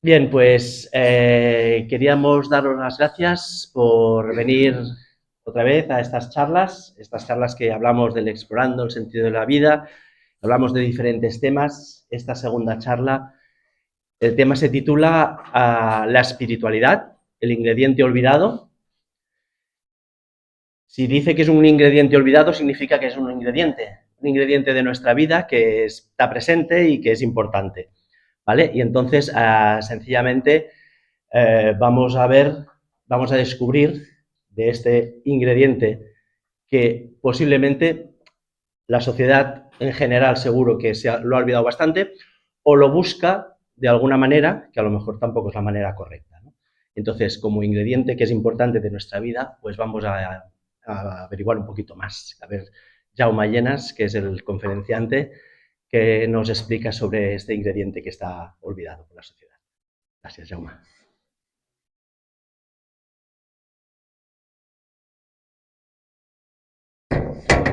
Bien, pues queríamos daros las gracias por venir otra vez a estas charlas que hablamos del explorando el sentido de la vida, hablamos de diferentes temas. Esta segunda charla, el tema se titula La espiritualidad, el ingrediente olvidado. Si dice que es un ingrediente olvidado, significa que es un ingrediente de nuestra vida que está presente y que es importante, ¿vale? Y entonces, sencillamente, vamos a descubrir de este ingrediente que posiblemente la sociedad en general seguro que lo ha olvidado bastante o lo busca de alguna manera que a lo mejor tampoco es la manera correcta, ¿no? Entonces, como ingrediente que es importante de nuestra vida, pues vamos a averiguar un poquito más. A ver, Jaume Llenas, que es el conferenciante, que nos explica sobre este ingrediente que está olvidado por la sociedad. Gracias, Jaume.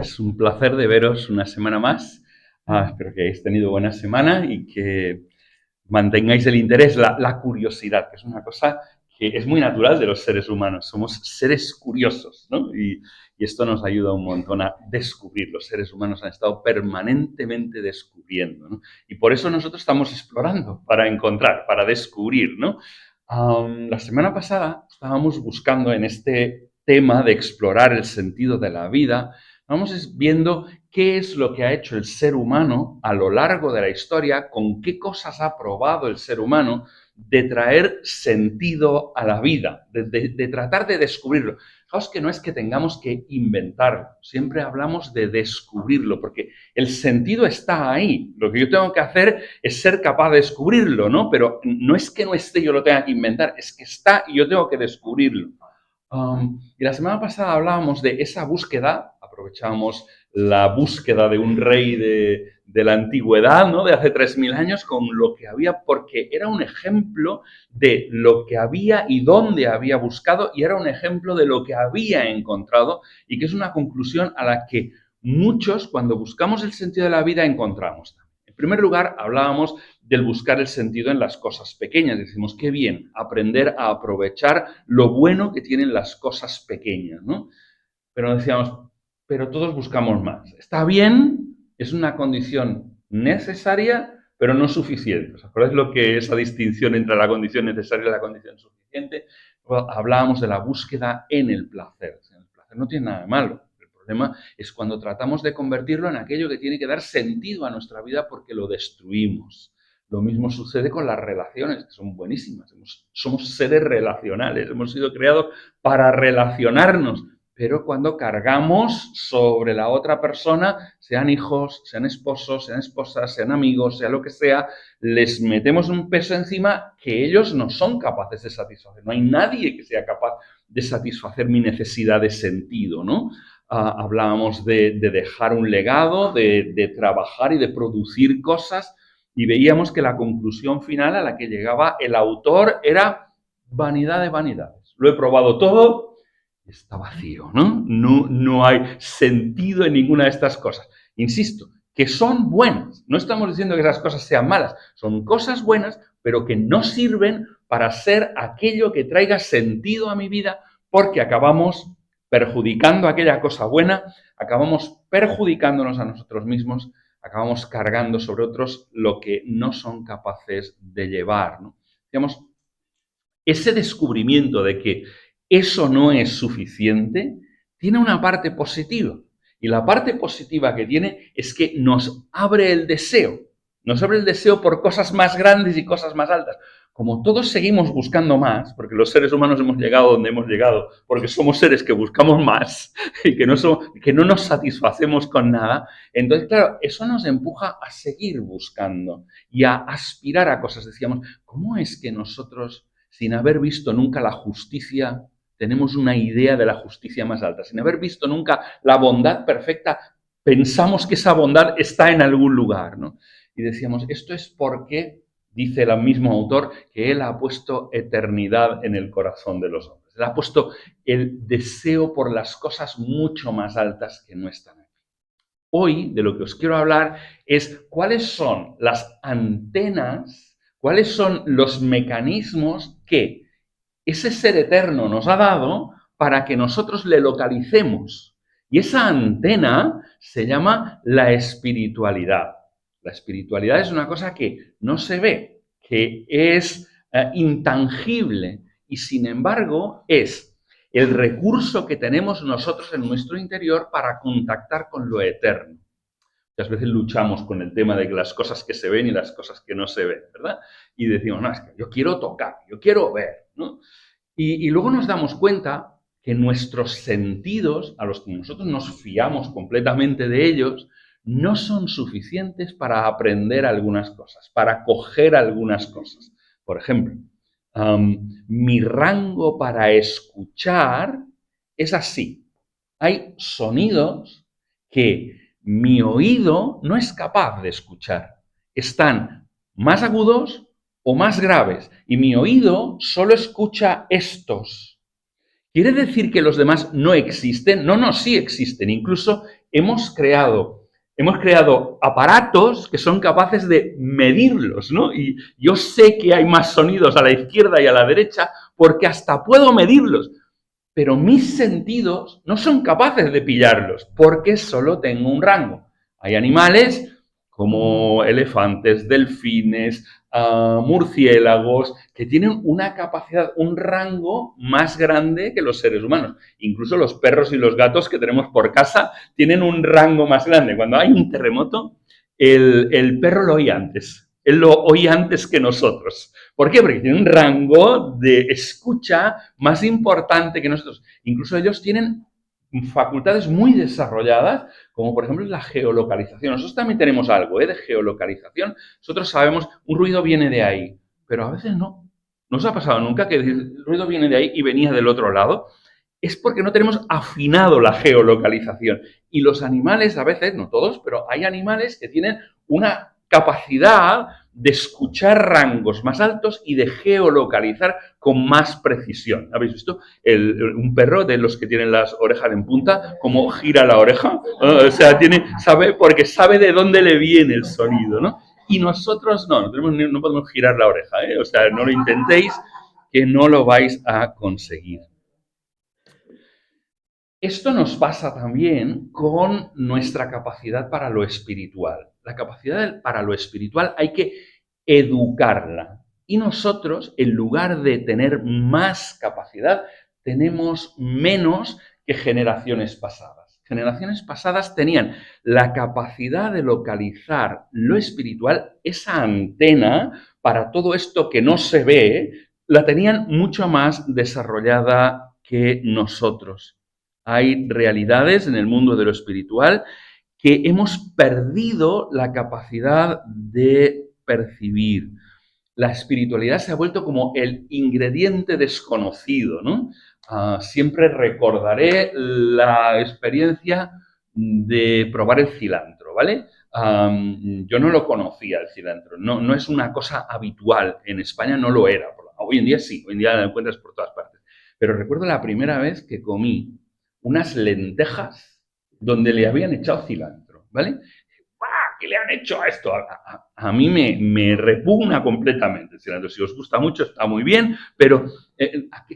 Es un placer de veros una semana más. Espero que hayáis tenido buena semana y que mantengáis el interés, la curiosidad, que es una cosa que es muy natural de los seres humanos. Somos seres curiosos, ¿no? Y esto nos ayuda un montón a descubrir. Los seres humanos han estado permanentemente descubriendo, ¿no? Y por eso nosotros estamos explorando, para encontrar, para descubrir, ¿no? La semana pasada estábamos buscando en este tema de explorar el sentido de la vida, vamos viendo qué es lo que ha hecho el ser humano a lo largo de la historia, con qué cosas ha probado el ser humano de traer sentido a la vida, de tratar de descubrirlo. Fijaos que no es que tengamos que inventarlo, siempre hablamos de descubrirlo, porque el sentido está ahí. Lo que yo tengo que hacer es ser capaz de descubrirlo, ¿no? Pero no es que no esté, yo lo tenga que inventar, es que está y yo tengo que descubrirlo. Y la semana pasada hablábamos de esa búsqueda, aprovechábamos la búsqueda de un rey de la antigüedad, ¿no? De hace 3000 años, con lo que había, porque era un ejemplo de lo que había y dónde había buscado, y era un ejemplo de lo que había encontrado, y que es una conclusión a la que muchos, cuando buscamos el sentido de la vida, encontramos. En primer lugar, hablábamos del buscar el sentido en las cosas pequeñas. Decimos, qué bien, aprender a aprovechar lo bueno que tienen las cosas pequeñas, ¿no? Pero decíamos, pero todos buscamos más. Está bien, es una condición necesaria, pero no suficiente. ¿Os acordáis lo que esa distinción entre la condición necesaria y la condición suficiente? Hablábamos de la búsqueda en el placer. El placer no tiene nada de malo. El problema es cuando tratamos de convertirlo en aquello que tiene que dar sentido a nuestra vida porque lo destruimos. Lo mismo sucede con las relaciones, que son buenísimas. Somos seres relacionales, hemos sido creados para relacionarnos, pero cuando cargamos sobre la otra persona, sean hijos, sean esposos, sean esposas, sean amigos, sea lo que sea, les metemos un peso encima que ellos no son capaces de satisfacer. No hay nadie que sea capaz de satisfacer mi necesidad de sentido, ¿no? Hablábamos de dejar un legado, de trabajar y de producir cosas, y veíamos que la conclusión final a la que llegaba el autor era vanidad de vanidades. Lo he probado todo, está vacío, ¿no? No hay sentido en ninguna de estas cosas. Insisto, que son buenas. No estamos diciendo que esas cosas sean malas. Son cosas buenas, pero que no sirven para ser aquello que traiga sentido a mi vida, porque acabamos perjudicando aquella cosa buena, acabamos perjudicándonos a nosotros mismos, acabamos cargando sobre otros lo que no son capaces de llevar, ¿no? Digamos, ese descubrimiento de que eso no es suficiente tiene una parte positiva. Y la parte positiva que tiene es que nos abre el deseo. Nos abre el deseo por cosas más grandes y cosas más altas. Como todos seguimos buscando más, porque los seres humanos hemos llegado donde hemos llegado, porque somos seres que buscamos más y que no nos satisfacemos con nada, entonces, claro, eso nos empuja a seguir buscando y a aspirar a cosas. Decíamos, ¿cómo es que nosotros, sin haber visto nunca la justicia, tenemos una idea de la justicia más alta? Sin haber visto nunca la bondad perfecta, pensamos que esa bondad está en algún lugar, ¿no? Y decíamos, esto es porque, dice el mismo autor, que él ha puesto eternidad en el corazón de los hombres. Él ha puesto el deseo por las cosas mucho más altas que no están aquí. Hoy, de lo que os quiero hablar, es cuáles son las antenas, cuáles son los mecanismos que ese ser eterno nos ha dado para que nosotros le localicemos. Y esa antena se llama la espiritualidad. La espiritualidad es una cosa que no se ve, que es intangible y sin embargo es el recurso que tenemos nosotros en nuestro interior para contactar con lo eterno. Muchas veces luchamos con el tema de las cosas que se ven y las cosas que no se ven, ¿verdad? Y decimos, no, es que yo quiero tocar, yo quiero ver, ¿no? Y luego nos damos cuenta que nuestros sentidos, a los que nosotros nos fiamos completamente de ellos, no son suficientes para aprender algunas cosas, para coger algunas cosas. Por ejemplo, mi rango para escuchar es así. Hay sonidos que mi oído no es capaz de escuchar. Están más agudos o más graves y mi oído solo escucha estos. ¿Quiere decir que los demás no existen? No, no, sí existen. Incluso hemos creado aparatos que son capaces de medirlos, ¿no? Y yo sé que hay más sonidos a la izquierda y a la derecha porque hasta puedo medirlos, pero mis sentidos no son capaces de pillarlos porque solo tengo un rango. Hay animales como elefantes, delfines, murciélagos, que tienen una capacidad, un rango más grande que los seres humanos. Incluso los perros y los gatos que tenemos por casa tienen un rango más grande. Cuando hay un terremoto, el perro lo oye antes. Él lo oye antes que nosotros. ¿Por qué? Porque tiene un rango de escucha más importante que nosotros. Incluso ellos tienen facultades muy desarrolladas, como por ejemplo la geolocalización. Nosotros también tenemos algo de geolocalización. Nosotros sabemos, un ruido viene de ahí, pero a veces no. ¿No os ha pasado nunca que el ruido viene de ahí y venía del otro lado? Es porque no tenemos afinado la geolocalización. Y los animales, a veces, no todos, pero hay animales que tienen una capacidad de escuchar rangos más altos y de geolocalizar con más precisión. ¿Habéis visto? Un perro de los que tienen las orejas en punta, cómo gira la oreja. O sea, porque sabe de dónde le viene el sonido, ¿no? Y nosotros no podemos girar la oreja, ¿eh? O sea, no lo intentéis, que no lo vais a conseguir. Esto nos pasa también con nuestra capacidad para lo espiritual. La capacidad para lo espiritual hay que educarla. Y nosotros, en lugar de tener más capacidad, tenemos menos que generaciones pasadas. Generaciones pasadas tenían la capacidad de localizar lo espiritual, esa antena para todo esto que no se ve, la tenían mucho más desarrollada que nosotros. Hay realidades en el mundo de lo espiritual que hemos perdido la capacidad de percibir. La espiritualidad se ha vuelto como el ingrediente desconocido, ¿no? Siempre recordaré la experiencia de probar el cilantro, ¿vale? Yo no lo conocía el cilantro, no es una cosa habitual, en España no lo era, hoy en día sí, hoy en día lo encuentras por todas partes, pero recuerdo la primera vez que comí unas lentejas donde le habían echado cilantro, ¿vale? ¿Qué le han hecho a esto? A mí me repugna completamente el cilantro. Si os gusta mucho, está muy bien, pero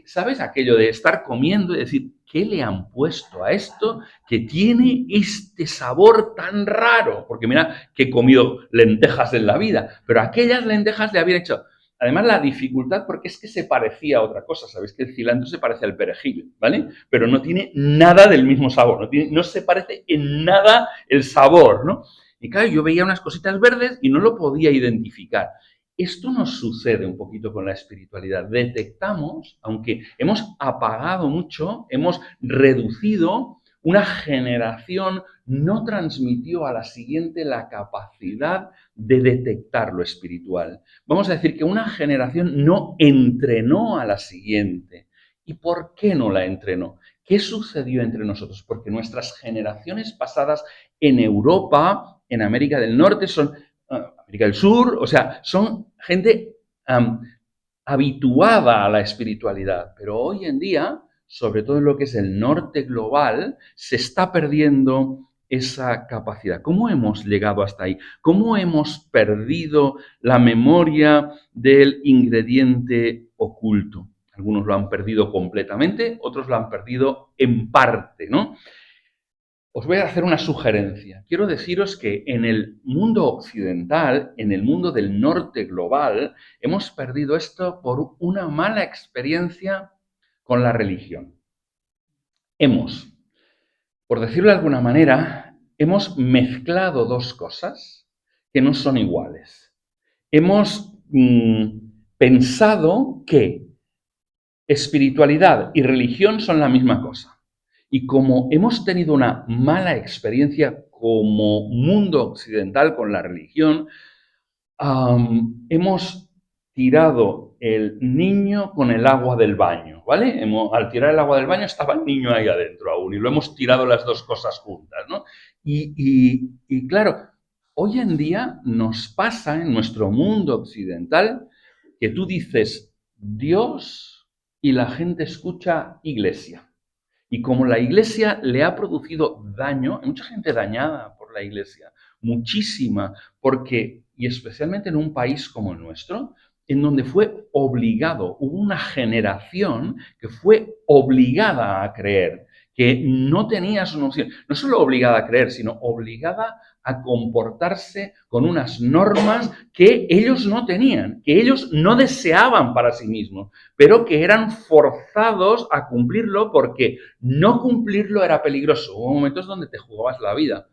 ¿sabes aquello de estar comiendo y decir, ¿qué le han puesto a esto que tiene este sabor tan raro? Porque mira que he comido lentejas en la vida, pero aquellas lentejas le habían hecho... Además, la dificultad, porque es que se parecía a otra cosa. Sabéis que el cilantro se parece al perejil, ¿vale? Pero no tiene nada del mismo sabor, no se parece en nada el sabor, ¿no? Y claro, yo veía unas cositas verdes y no lo podía identificar. Esto nos sucede un poquito con la espiritualidad. Detectamos, aunque hemos apagado mucho, hemos reducido, una generación no transmitió a la siguiente la capacidad de detectar lo espiritual. Vamos a decir que una generación no entrenó a la siguiente. ¿Y por qué no la entrenó? ¿Qué sucedió entre nosotros? Porque nuestras generaciones pasadas en Europa, en América del Norte, América del Sur, o sea, son gente habituada a la espiritualidad. Pero hoy en día, sobre todo en lo que es el norte global, se está perdiendo esa capacidad? ¿Cómo hemos llegado hasta ahí? ¿Cómo hemos perdido la memoria del ingrediente oculto? Algunos lo han perdido completamente, otros lo han perdido en parte, ¿no? Os voy a hacer una sugerencia. Quiero deciros que en el mundo occidental, en el mundo del norte global, hemos perdido esto por una mala experiencia con la religión. Por decirlo de alguna manera, hemos mezclado dos cosas que no son iguales. Hemos pensado que espiritualidad y religión son la misma cosa. Y como hemos tenido una mala experiencia como mundo occidental con la religión, hemos tirado el niño con el agua del baño, ¿vale? Al tirar el agua del baño estaba el niño ahí adentro aún y lo hemos tirado las dos cosas juntas, ¿no? Y claro, hoy en día nos pasa en nuestro mundo occidental que tú dices Dios y la gente escucha iglesia. Y como la iglesia le ha producido daño, hay mucha gente dañada por la iglesia, muchísima, porque, y especialmente en un país como el nuestro, en donde fue obligado, hubo una generación que fue obligada a creer, que no tenía su noción, no solo obligada a creer, sino obligada a comportarse con unas normas que ellos no tenían, que ellos no deseaban para sí mismos, pero que eran forzados a cumplirlo porque no cumplirlo era peligroso. Hubo momentos donde te jugabas la vida,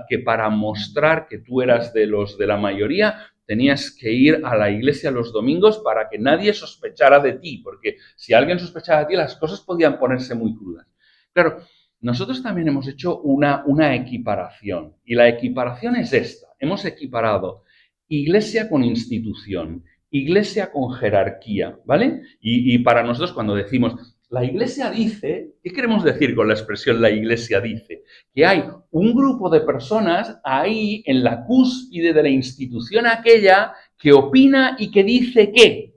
que para mostrar que tú eras de los de la mayoría, tenías que ir a la iglesia los domingos para que nadie sospechara de ti, porque si alguien sospechaba de ti, las cosas podían ponerse muy crudas. Claro, nosotros también hemos hecho una equiparación, y la equiparación es esta. Hemos equiparado iglesia con institución, iglesia con jerarquía, ¿vale? Y para nosotros cuando decimos la iglesia dice, ¿qué queremos decir con la expresión la iglesia dice? Que hay un grupo de personas ahí en la cúspide de la institución aquella que opina y que dice qué.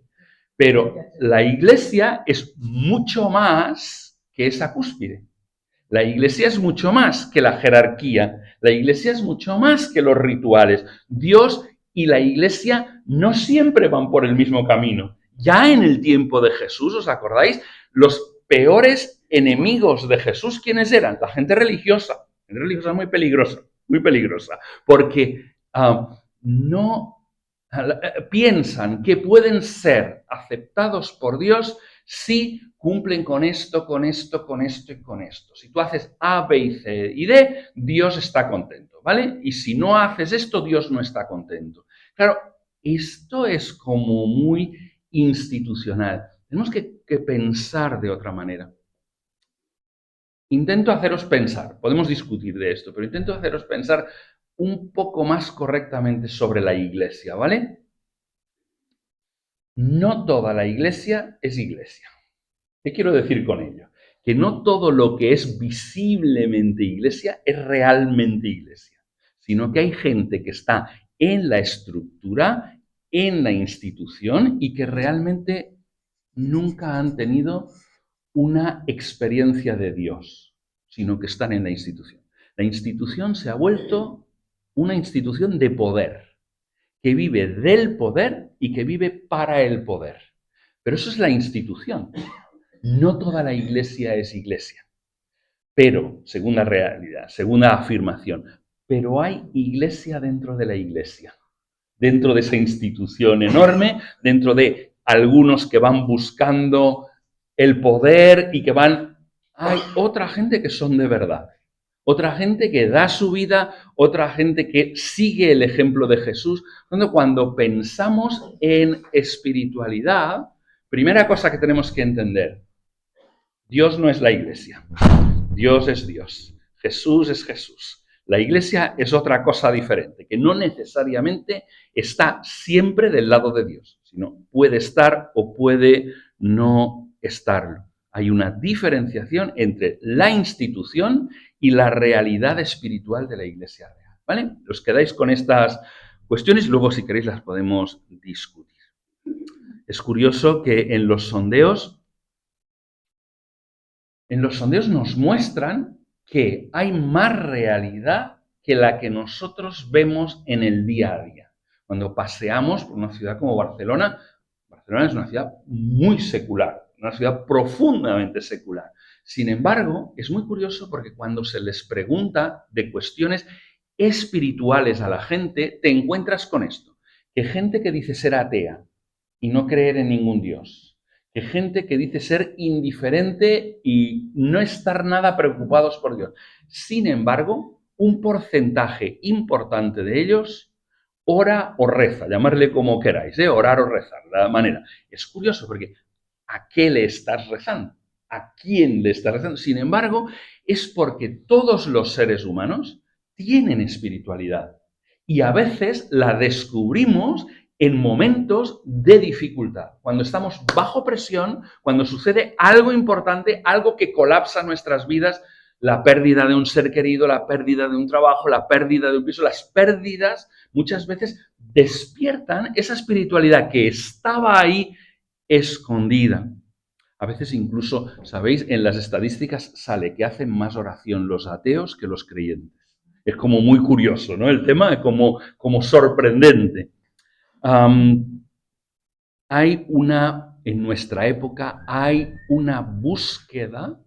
Pero la iglesia es mucho más que esa cúspide. La iglesia es mucho más que la jerarquía. La iglesia es mucho más que los rituales. Dios y la iglesia no siempre van por el mismo camino. Ya en el tiempo de Jesús, ¿os acordáis? Los peores enemigos de Jesús, ¿quiénes eran? La gente religiosa. La gente religiosa muy peligrosa, porque no piensan que pueden ser aceptados por Dios si cumplen con esto, con esto, con esto y con esto. Si tú haces A, B y C y D, Dios está contento, ¿vale? Y si no haces esto, Dios no está contento. Claro, esto es como muy institucional. Tenemos que pensar de otra manera. Intento haceros pensar, podemos discutir de esto, pero intento haceros pensar un poco más correctamente sobre la iglesia, ¿vale? No toda la iglesia es iglesia. ¿Qué quiero decir con ello? Que no todo lo que es visiblemente iglesia es realmente iglesia, sino que hay gente que está en la estructura, en la institución y que realmente nunca han tenido una experiencia de Dios, sino que están en la institución. La institución se ha vuelto una institución de poder, que vive del poder y que vive para el poder. Pero eso es la institución. No toda la iglesia es iglesia. Pero, segunda realidad, segunda afirmación, pero hay iglesia dentro de la iglesia, dentro de esa institución enorme, dentro de algunos que van buscando el poder y que van... Hay otra gente que son de verdad, otra gente que da su vida, otra gente que sigue el ejemplo de Jesús. Cuando pensamos en espiritualidad, primera cosa que tenemos que entender, Dios no es la iglesia, Dios es Dios, Jesús es Jesús. La iglesia es otra cosa diferente, que no necesariamente está siempre del lado de Dios, sino puede estar o puede no estarlo. Hay una diferenciación entre la institución y la realidad espiritual de la iglesia real, ¿vale? Os quedáis con estas cuestiones, luego si queréis las podemos discutir. Es curioso que en los sondeos nos muestran que hay más realidad que la que nosotros vemos en el día a día. Cuando paseamos por una ciudad como Barcelona, Barcelona es una ciudad muy secular, una ciudad profundamente secular. Sin embargo, es muy curioso porque cuando se les pregunta de cuestiones espirituales a la gente, te encuentras con esto, que gente que dice ser atea y no creer en ningún Dios, que gente que dice ser indiferente y no estar nada preocupados por Dios. Sin embargo, un porcentaje importante de ellos ora o reza, llamarle como queráis, orar o rezar, la manera. Es curioso porque ¿a qué le estás rezando? ¿A quién le estás rezando? Sin embargo, es porque todos los seres humanos tienen espiritualidad y a veces la descubrimos en momentos de dificultad, cuando estamos bajo presión, cuando sucede algo importante, algo que colapsa nuestras vidas, la pérdida de un ser querido, la pérdida de un trabajo, la pérdida de un piso, las pérdidas muchas veces despiertan esa espiritualidad que estaba ahí escondida. A veces incluso, ¿sabéis? En las estadísticas sale que hacen más oración los ateos que los creyentes. Es como muy curioso, ¿no? El tema es como sorprendente. En nuestra época hay una búsqueda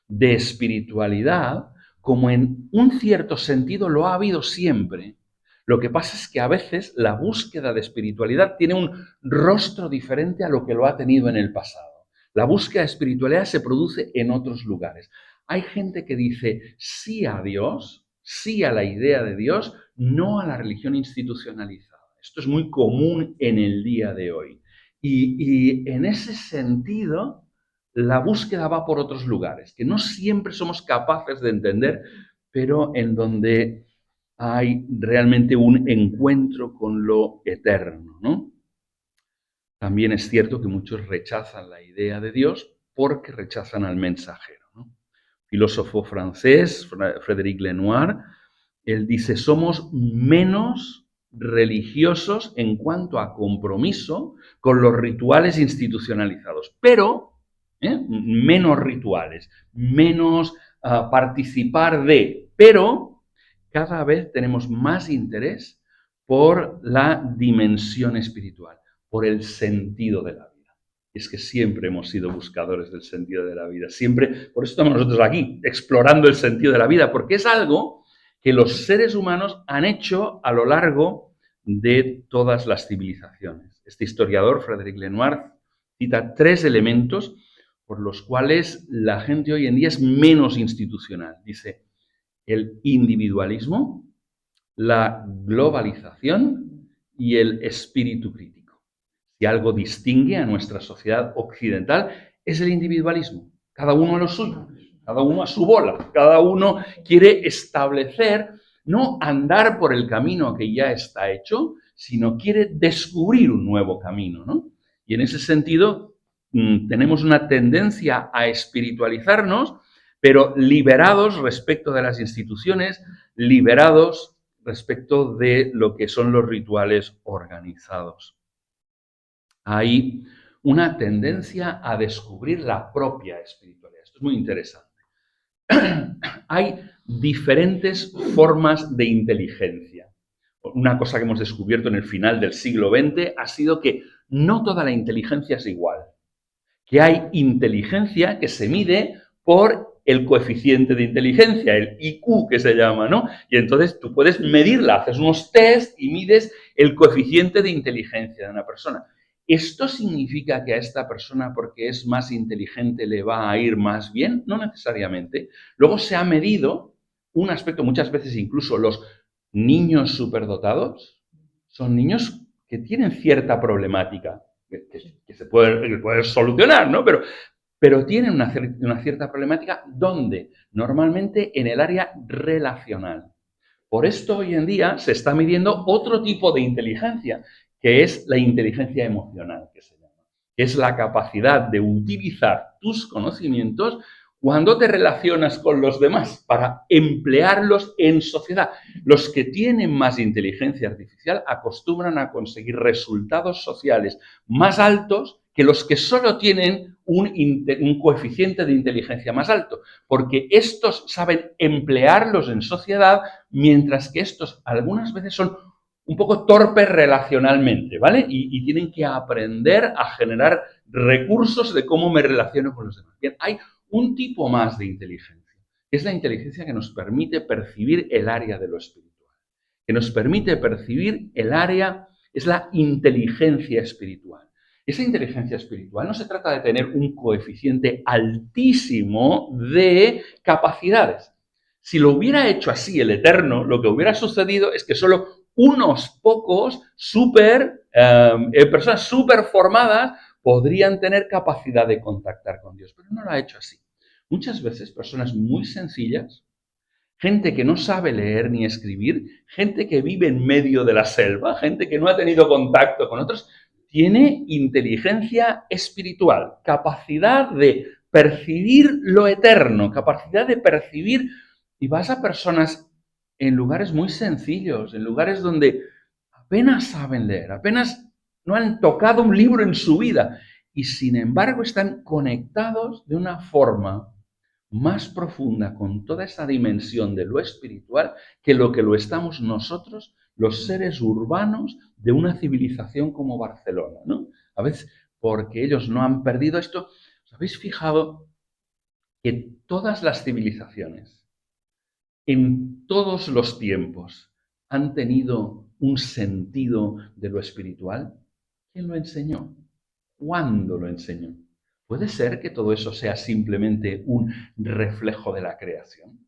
de espiritualidad como en un cierto sentido lo ha habido siempre. Lo que pasa es que a veces la búsqueda de espiritualidad tiene un rostro diferente a lo que lo ha tenido en el pasado. La búsqueda de espiritualidad se produce en otros lugares. Hay gente que dice sí a Dios, sí a la idea de Dios, no a la religión institucionalizada. Esto es muy común en el día de hoy. Y en ese sentido, la búsqueda va por otros lugares, que no siempre somos capaces de entender, pero en donde hay realmente un encuentro con lo eterno, ¿no? También es cierto que muchos rechazan la idea de Dios porque rechazan al mensajero, ¿no? Filósofo francés, Frédéric Lenoir, él dice, somos menos religiosos en cuanto a compromiso con los rituales institucionalizados, pero menos rituales, menos participar de, pero cada vez tenemos más interés por la dimensión espiritual, por el sentido de la vida. Y es que siempre hemos sido buscadores del sentido de la vida, siempre, por eso estamos nosotros aquí, explorando el sentido de la vida, porque es algo que los seres humanos han hecho a lo largo de todas las civilizaciones. Este historiador, Frédéric Lenoir, cita 3 elementos por los cuales la gente hoy en día es menos institucional. Dice, el individualismo, la globalización y el espíritu crítico. Si algo distingue a nuestra sociedad occidental es el individualismo. Cada uno a lo suyo, cada uno a su bola, cada uno quiere establecer, no andar por el camino que ya está hecho, sino quiere descubrir un nuevo camino, ¿no? Y en ese sentido tenemos una tendencia a espiritualizarnos, pero liberados respecto de las instituciones, liberados respecto de lo que son los rituales organizados. Hay una tendencia a descubrir la propia espiritualidad. Esto es muy interesante. Hay diferentes formas de inteligencia. Una cosa que hemos descubierto en el final del siglo XX ha sido que no toda la inteligencia es igual. Que hay inteligencia que se mide por el coeficiente de inteligencia, el IQ que se llama, ¿no? Y entonces tú puedes medirla, haces unos test y mides el coeficiente de inteligencia de una persona. ¿Esto significa que a esta persona, porque es más inteligente, le va a ir más bien? No necesariamente. Luego se ha medido un aspecto, muchas veces incluso los niños superdotados son niños que tienen cierta problemática, que se puede solucionar, ¿no? Pero tienen una cierta problemática donde normalmente en el área relacional. Por esto hoy en día se está midiendo otro tipo de inteligencia, que es la inteligencia emocional, que se llama, que es la capacidad de utilizar tus conocimientos cuando te relacionas con los demás para emplearlos en sociedad. Los que tienen más inteligencia artificial acostumbran a conseguir resultados sociales más altos que los que solo tienen un coeficiente de inteligencia más alto, porque estos saben emplearlos en sociedad, mientras que estos algunas veces son un poco torpes relacionalmente, ¿vale? Y tienen que aprender a generar recursos de cómo me relaciono con los demás. Bien, hay un tipo más de inteligencia, que es la inteligencia que nos permite percibir el área de lo espiritual, que nos permite percibir el área, es la inteligencia espiritual. Esa inteligencia espiritual no se trata de tener un coeficiente altísimo de capacidades. Si lo hubiera hecho así el Eterno, lo que hubiera sucedido es que solo unos pocos personas súper formadas podrían tener capacidad de contactar con Dios, pero no lo ha hecho así. Muchas veces personas muy sencillas, gente que no sabe leer ni escribir, gente que vive en medio de la selva, gente que no ha tenido contacto con otros, tiene inteligencia espiritual, capacidad de percibir lo eterno, capacidad de percibir, y vas a personas en lugares muy sencillos, en lugares donde apenas saben leer, apenas no han tocado un libro en su vida, y sin embargo están conectados de una forma más profunda con toda esa dimensión de lo espiritual que lo estamos nosotros, los seres urbanos de una civilización como Barcelona, ¿no? A veces, porque ellos no han perdido esto. ¿Os habéis fijado que todas las civilizaciones, en todos los tiempos, han tenido un sentido de lo espiritual? ¿Quién lo enseñó? ¿Cuándo lo enseñó? ¿Puede ser que todo eso sea simplemente un reflejo de la creación?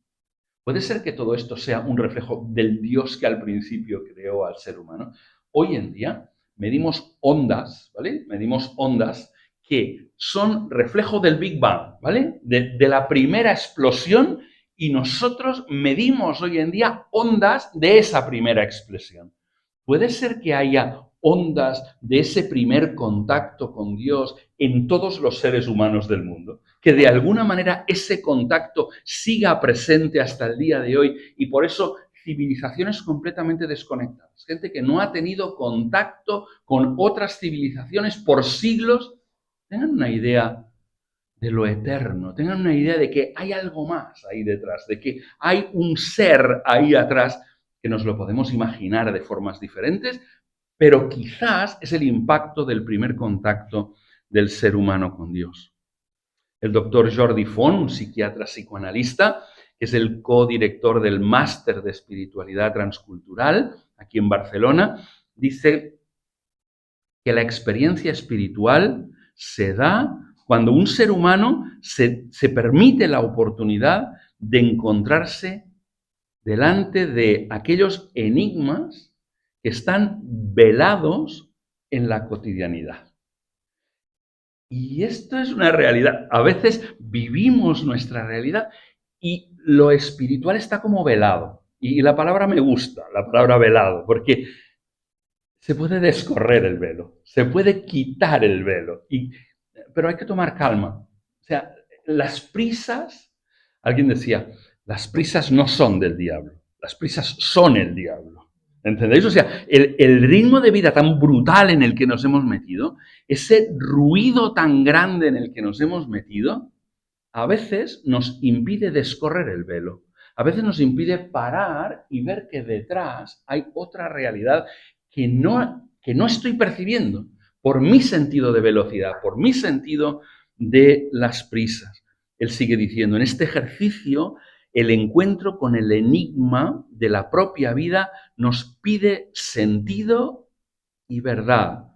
¿Puede ser que todo esto sea un reflejo del Dios que al principio creó al ser humano? Hoy en día medimos ondas, ¿vale? Medimos ondas que son reflejo del Big Bang, ¿vale? De la primera explosión, y nosotros medimos hoy en día ondas de esa primera explosión. ¿Puede ser que haya ondas de ese primer contacto con Dios en todos los seres humanos del mundo? Que de alguna manera ese contacto siga presente hasta el día de hoy, y por eso civilizaciones completamente desconectadas, gente que no ha tenido contacto con otras civilizaciones por siglos, tengan una idea de lo eterno, tengan una idea de que hay algo más ahí detrás, de que hay un ser ahí atrás que nos lo podemos imaginar de formas diferentes, pero quizás es el impacto del primer contacto del ser humano con Dios. El doctor Jordi Font, un psiquiatra psicoanalista, que es el codirector del Máster de Espiritualidad Transcultural aquí en Barcelona, dice que la experiencia espiritual se da cuando un ser humano se permite la oportunidad de encontrarse delante de aquellos enigmas que están velados en la cotidianidad. Y esto es una realidad. A veces vivimos nuestra realidad y lo espiritual está como velado. Y la palabra me gusta, la palabra velado, porque se puede descorrer el velo, se puede quitar el velo, pero hay que tomar calma. O sea, las prisas, alguien decía, las prisas no son del diablo, las prisas son el diablo. ¿Entendéis? O sea, el ritmo de vida tan brutal en el que nos hemos metido, ese ruido tan grande en el que nos hemos metido, a veces nos impide descorrer el velo. A veces nos impide parar y ver que detrás hay otra realidad que no estoy percibiendo por mi sentido de velocidad, por mi sentido de las prisas. Él sigue diciendo, en este ejercicio, el encuentro con el enigma de la propia vida nos pide sentido y verdad,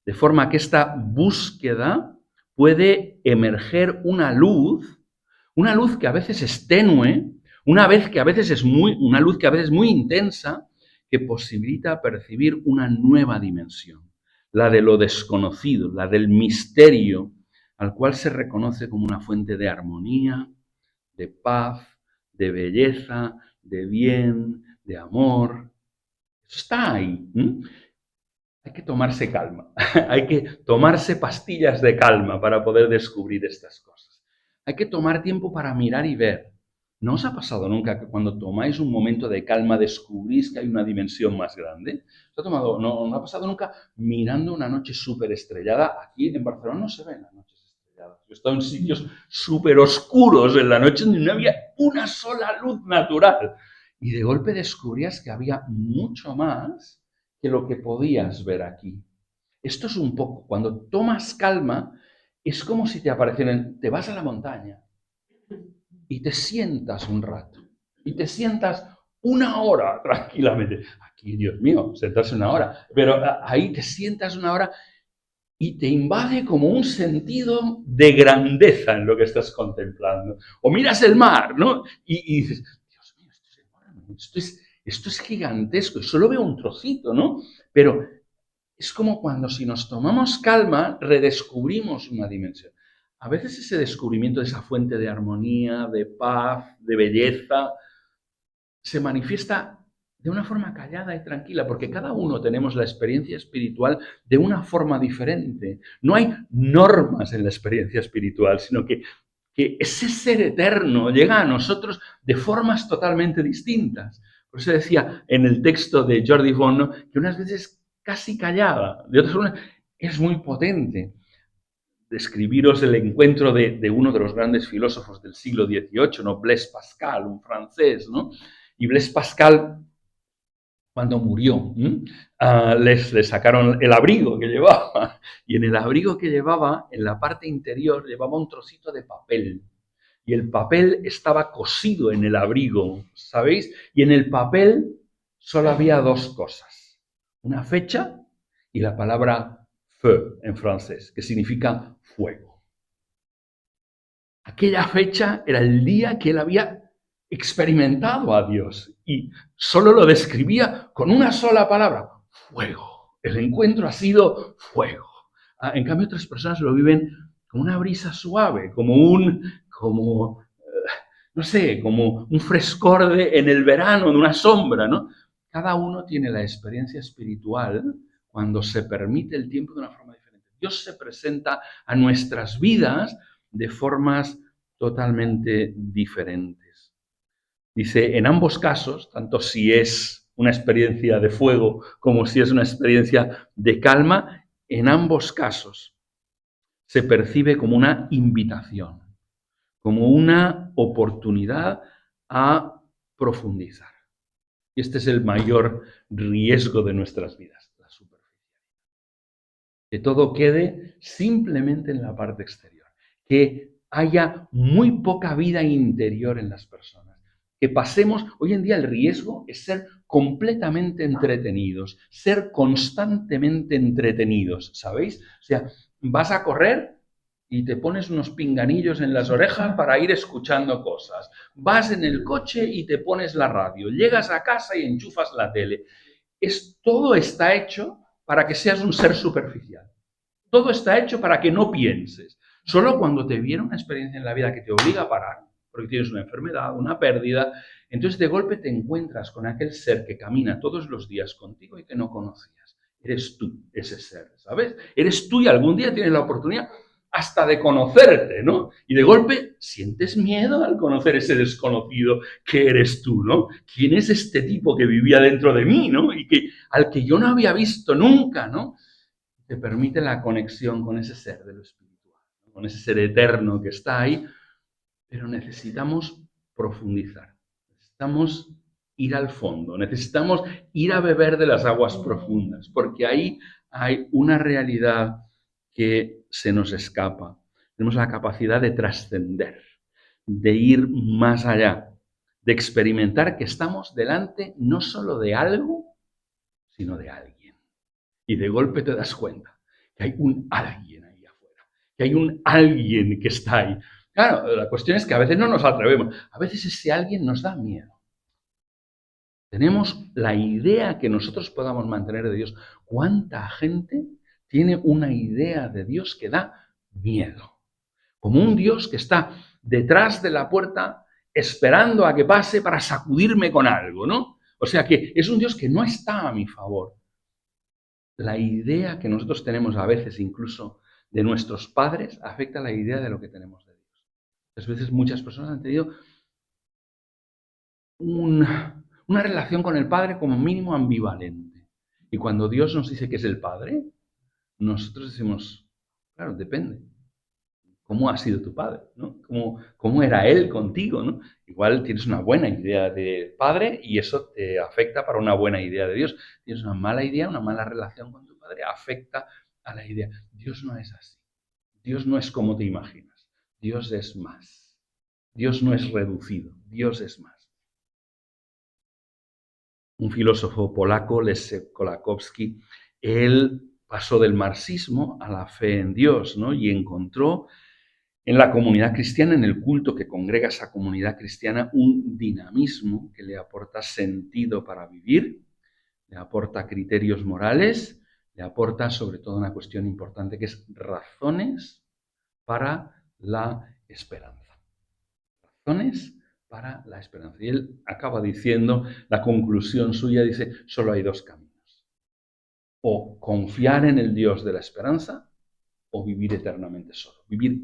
de forma que esta búsqueda puede emerger una luz que a veces es tenue, una luz que a veces es muy intensa, que posibilita percibir una nueva dimensión, la de lo desconocido, la del misterio, al cual se reconoce como una fuente de armonía, de paz, de belleza, de bien, de amor. Eso está ahí. Hay que tomarse calma, hay que tomarse pastillas de calma para poder descubrir estas cosas. Hay que tomar tiempo para mirar y ver. ¿No os ha pasado nunca que cuando tomáis un momento de calma descubrís que hay una dimensión más grande? ¿No ha pasado nunca mirando una noche súper estrellada? Aquí en Barcelona no se ven las noches Yo he estado en sitios súper oscuros en la noche donde no había una sola luz natural. Y de golpe descubrías que había mucho más que lo que podías ver aquí. Esto es un poco, cuando tomas calma, es como si te aparecieran, te vas a la montaña y te sientas un rato. Y te sientas una hora tranquilamente. Aquí, Dios mío, sentarse una hora. Pero ahí te sientas una hora y te invade como un sentido de grandeza en lo que estás contemplando. O miras el mar, ¿no? Y dices, Dios mío, esto es enorme, esto es gigantesco, y solo veo un trocito, ¿no? Pero es como cuando si nos tomamos calma, redescubrimos una dimensión. A veces ese descubrimiento de esa fuente de armonía, de paz, de belleza, se manifiesta de una forma callada y tranquila, porque cada uno tenemos la experiencia espiritual de una forma diferente. No hay normas en la experiencia espiritual, sino que ese ser eterno llega a nosotros de formas totalmente distintas. Por eso decía en el texto de Jordi Bono que unas veces casi callada, de otras formas es muy potente. Describiros el encuentro de uno de los grandes filósofos del siglo XVIII, ¿no? Blaise Pascal, un francés, ¿no? Y Blaise Pascal, cuando murió, le sacaron el abrigo que llevaba. Y en el abrigo que llevaba, en la parte interior, llevaba un trocito de papel. Y el papel estaba cosido en el abrigo, ¿sabéis? Y en el papel solo había dos cosas. Una fecha y la palabra feu en francés, que significa fuego. Aquella fecha era el día que él había experimentado a Dios y solo lo describía con una sola palabra, fuego. El encuentro ha sido fuego. En cambio, otras personas lo viven como una brisa suave, no sé, como un frescor en el verano, de una sombra, ¿no? Cada uno tiene la experiencia espiritual cuando se permite el tiempo de una forma diferente. Dios se presenta a nuestras vidas de formas totalmente diferentes. Dice, en ambos casos, tanto si es una experiencia de fuego como si es una experiencia de calma, en ambos casos se percibe como una invitación, como una oportunidad a profundizar. Y este es el mayor riesgo de nuestras vidas, la superficialidad. Que todo quede simplemente en la parte exterior, que haya muy poca vida interior en las personas, que pasemos, hoy en día el riesgo es ser completamente entretenidos, ser constantemente entretenidos, ¿sabéis? O sea, vas a correr y te pones unos pinganillos en las orejas para ir escuchando cosas. Vas en el coche y te pones la radio. Llegas a casa y enchufas la tele. Todo está hecho para que seas un ser superficial. Todo está hecho para que no pienses. Solo cuando te viene una experiencia en la vida que te obliga a parar, porque tienes una enfermedad, una pérdida, entonces de golpe te encuentras con aquel ser que camina todos los días contigo y que no conocías. Eres tú ese ser, ¿sabes? Eres tú y algún día tienes la oportunidad hasta de conocerte, ¿no? Y de golpe sientes miedo al conocer ese desconocido que eres tú, ¿no? ¿Quién es este tipo que vivía dentro de mí, ¿no? Y al que yo no había visto nunca, ¿no? Te permite la conexión con ese ser de lo espiritual, ¿no? Con ese ser eterno que está ahí, pero necesitamos profundizar, necesitamos ir al fondo, necesitamos ir a beber de las aguas profundas, porque ahí hay una realidad que se nos escapa. Tenemos la capacidad de trascender, de ir más allá, de experimentar que estamos delante no solo de algo, sino de alguien. Y de golpe te das cuenta que hay un alguien ahí afuera, que hay un alguien que está ahí. Claro, la cuestión es que a veces no nos atrevemos, a veces ese alguien nos da miedo. Tenemos la idea que nosotros podamos mantener de Dios. ¿Cuánta gente tiene una idea de Dios que da miedo? Como un Dios que está detrás de la puerta esperando a que pase para sacudirme con algo, ¿no? O sea que es un Dios que no está a mi favor. La idea que nosotros tenemos a veces incluso de nuestros padres afecta a la idea de lo que tenemos de Dios. A veces muchas personas han tenido una relación con el Padre como mínimo ambivalente. Y cuando Dios nos dice que es el Padre, nosotros decimos, claro, depende. cómo ha sido tu padre, ¿no? ¿Cómo era él contigo, ¿no? Igual tienes una buena idea de padre y eso te afecta para una buena idea de Dios. Tienes una mala idea, una mala relación con tu padre, afecta a la idea. Dios no es así. Dios no es como te imaginas. Dios es más. Dios no es reducido. Dios es más. Un filósofo polaco, Leszek Kolakowski, él pasó del marxismo a la fe en Dios, ¿no? Y encontró en la comunidad cristiana, en el culto que congrega esa comunidad cristiana, un dinamismo que le aporta sentido para vivir, le aporta criterios morales, le aporta sobre todo una cuestión importante que es razones para la esperanza. Razones para la esperanza. Y él acaba diciendo, la conclusión suya dice, solo hay dos caminos. O confiar en el Dios de la esperanza o vivir eternamente solo. Vivir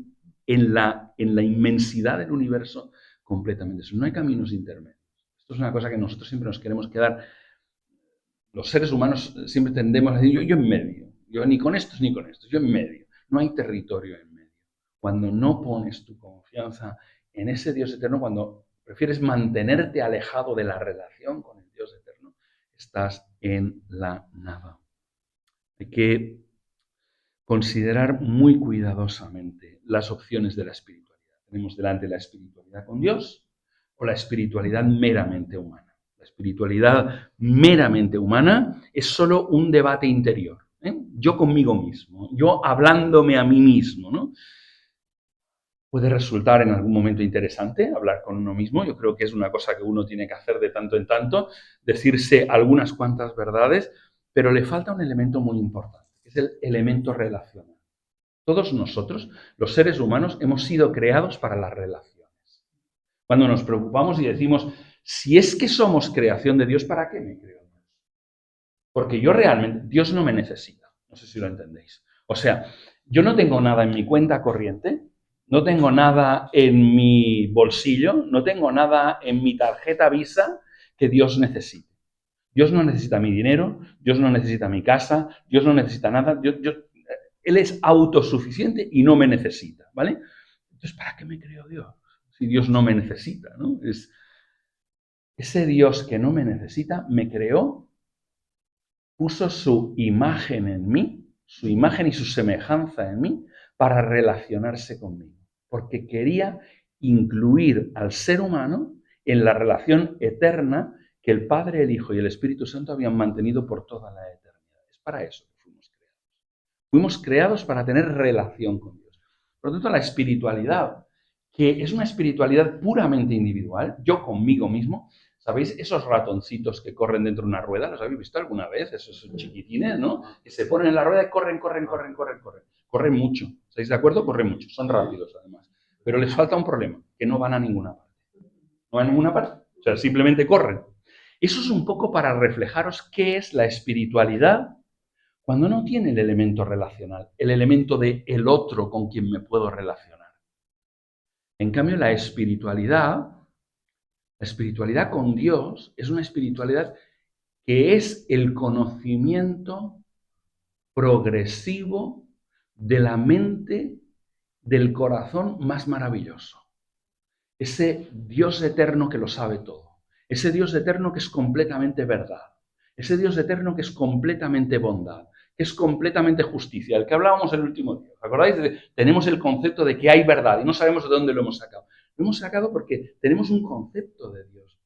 en la inmensidad del universo completamente solo. No hay caminos intermedios. Esto es una cosa que nosotros siempre nos queremos quedar. Los seres humanos siempre tendemos a decir, yo en medio. Yo ni con estos ni con estos. Yo en medio. No hay territorio en medio. Cuando no pones tu confianza en ese Dios eterno, cuando prefieres mantenerte alejado de la relación con el Dios eterno, estás en la nada. Hay que considerar muy cuidadosamente las opciones de la espiritualidad. Tenemos delante la espiritualidad con Dios o la espiritualidad meramente humana. La espiritualidad meramente humana es solo un debate interior. Yo conmigo mismo, yo hablándome a mí mismo, ¿no? Puede resultar en algún momento interesante hablar con uno mismo. Yo creo que es una cosa que uno tiene que hacer de tanto en tanto, decirse algunas cuantas verdades, pero le falta un elemento muy importante, que es el elemento relacional. Todos nosotros, los seres humanos, hemos sido creados para las relaciones. Cuando nos preocupamos y decimos, si es que somos creación de Dios, ¿para qué me creo Dios? Porque yo realmente, Dios no me necesita. No sé si lo entendéis. O sea, yo no tengo nada en mi cuenta corriente, no tengo nada en mi bolsillo, no tengo nada en mi tarjeta Visa que Dios necesite. Dios no necesita mi dinero, Dios no necesita mi casa, Dios no necesita nada. Él es autosuficiente y no me necesita, ¿vale? Entonces, ¿para qué me creo Dios? Si Dios no me necesita, ¿no? Ese Dios que no me necesita me creó, puso su imagen en mí, su imagen y su semejanza en mí, para relacionarse conmigo. Porque quería incluir al ser humano en la relación eterna que el Padre, el Hijo y el Espíritu Santo habían mantenido por toda la eternidad. Es para eso que fuimos creados. Fuimos creados para tener relación con Dios. Por lo tanto, la espiritualidad, que es una espiritualidad puramente individual, yo conmigo mismo, ¿sabéis esos ratoncitos que corren dentro de una rueda? ¿Los habéis visto alguna vez? Esos chiquitines, ¿no? Que se ponen en la rueda y corren. Corren mucho. ¿Estáis de acuerdo? Corren mucho. Son rápidos, además. Pero les falta un problema, que no van a ninguna parte. No van a ninguna parte. O sea, simplemente corren. Eso es un poco para reflejaros qué es la espiritualidad cuando no tiene el elemento relacional, el elemento de el otro con quien me puedo relacionar. En cambio, la espiritualidad con Dios es una espiritualidad que es el conocimiento progresivo de la mente, del corazón más maravilloso. Ese Dios eterno que lo sabe todo. Ese Dios eterno que es completamente verdad. Ese Dios eterno que es completamente bondad, que es completamente justicia, el que hablábamos el último día. ¿Os acordáis? Tenemos el concepto de que hay verdad y no sabemos de dónde lo hemos sacado. Lo hemos sacado porque tenemos un concepto de Dios.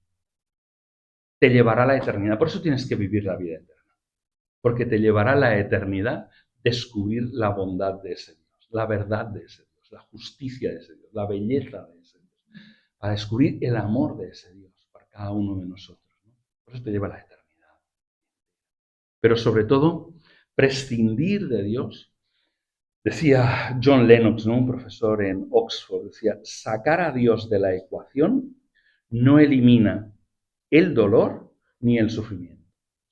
Te llevará a la eternidad. Por eso tienes que vivir la vida eterna. Porque te llevará a la eternidad descubrir la bondad de ese Dios, la verdad de ese Dios, la justicia de ese Dios, la belleza de ese Dios. Para descubrir el amor de ese Dios para cada uno de nosotros, ¿no? Por eso te lleva a la eternidad. Pero sobre todo, prescindir de Dios. Decía John Lennox, ¿no? Un profesor en Oxford, decía, sacar a Dios de la ecuación no elimina el dolor ni el sufrimiento.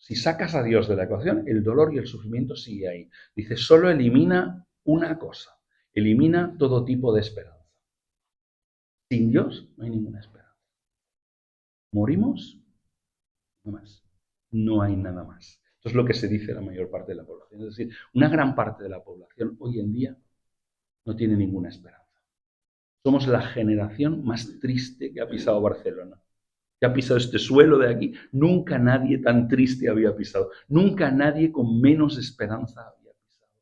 Si sacas a Dios de la ecuación, el dolor y el sufrimiento sigue ahí. Dice, solo elimina una cosa, elimina todo tipo de esperanza. Sin Dios no hay ninguna esperanza. Morimos, no más. No hay nada más. Esto es lo que se dice la mayor parte de la población. Es decir, una gran parte de la población hoy en día no tiene ninguna esperanza. Somos la generación más triste que ha pisado Barcelona, que ha pisado este suelo de aquí. Nunca nadie tan triste había pisado. Nunca nadie con menos esperanza había pisado.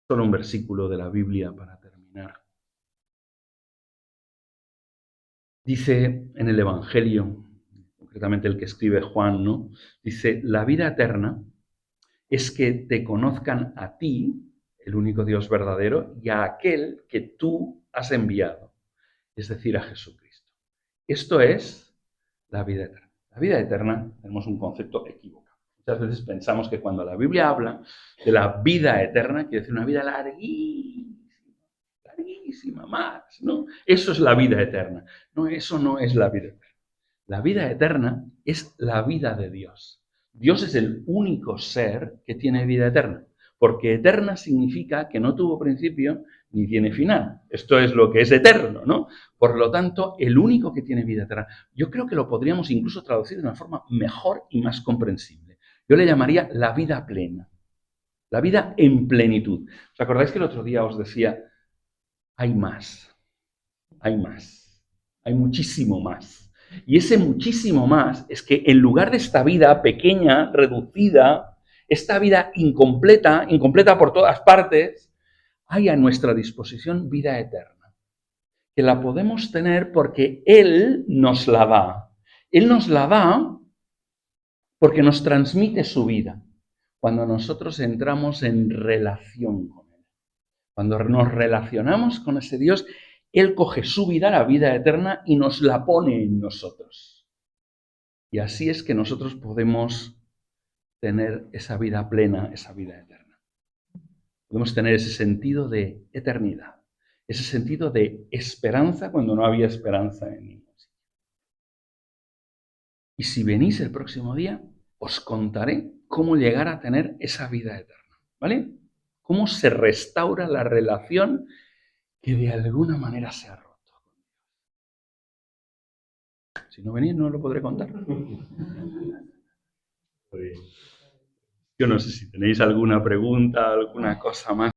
Solo un versículo de la Biblia para terminar. Dice en el Evangelio, concretamente el que escribe Juan, ¿no? Dice, la vida eterna es que te conozcan a ti, el único Dios verdadero, y a aquel que tú has enviado, es decir, a Jesucristo. Esto es la vida eterna. La vida eterna tenemos un concepto equivocado. Muchas veces pensamos que cuando la Biblia habla de la vida eterna, quiere decir una vida larguísima, más, ¿no? Eso es la vida eterna. No, eso no es la vida eterna. La vida eterna es la vida de Dios. Dios es el único ser que tiene vida eterna, porque eterna significa que no tuvo principio ni tiene final. Esto es lo que es eterno, ¿no? Por lo tanto, el único que tiene vida eterna. Yo creo que lo podríamos incluso traducir de una forma mejor y más comprensible. Yo le llamaría la vida plena, la vida en plenitud. ¿Os acordáis que el otro día os decía, hay más, hay muchísimo más? Y ese muchísimo más es que en lugar de esta vida pequeña, reducida, esta vida incompleta por todas partes, hay a nuestra disposición vida eterna, que la podemos tener porque Él nos la da. Él nos la da porque nos transmite su vida. Cuando nosotros entramos en relación con Él, cuando nos relacionamos con ese Dios, Él coge su vida, la vida eterna, y nos la pone en nosotros. Y así es que nosotros podemos tener esa vida plena, esa vida eterna. Podemos tener ese sentido de eternidad, ese sentido de esperanza cuando no había esperanza en ningún sitio. Y si venís el próximo día, os contaré cómo llegar a tener esa vida eterna, ¿vale? Cómo se restaura la relación que de alguna manera se ha roto. Si no venís, no lo podré contar. Yo no sé si tenéis alguna pregunta, alguna cosa más.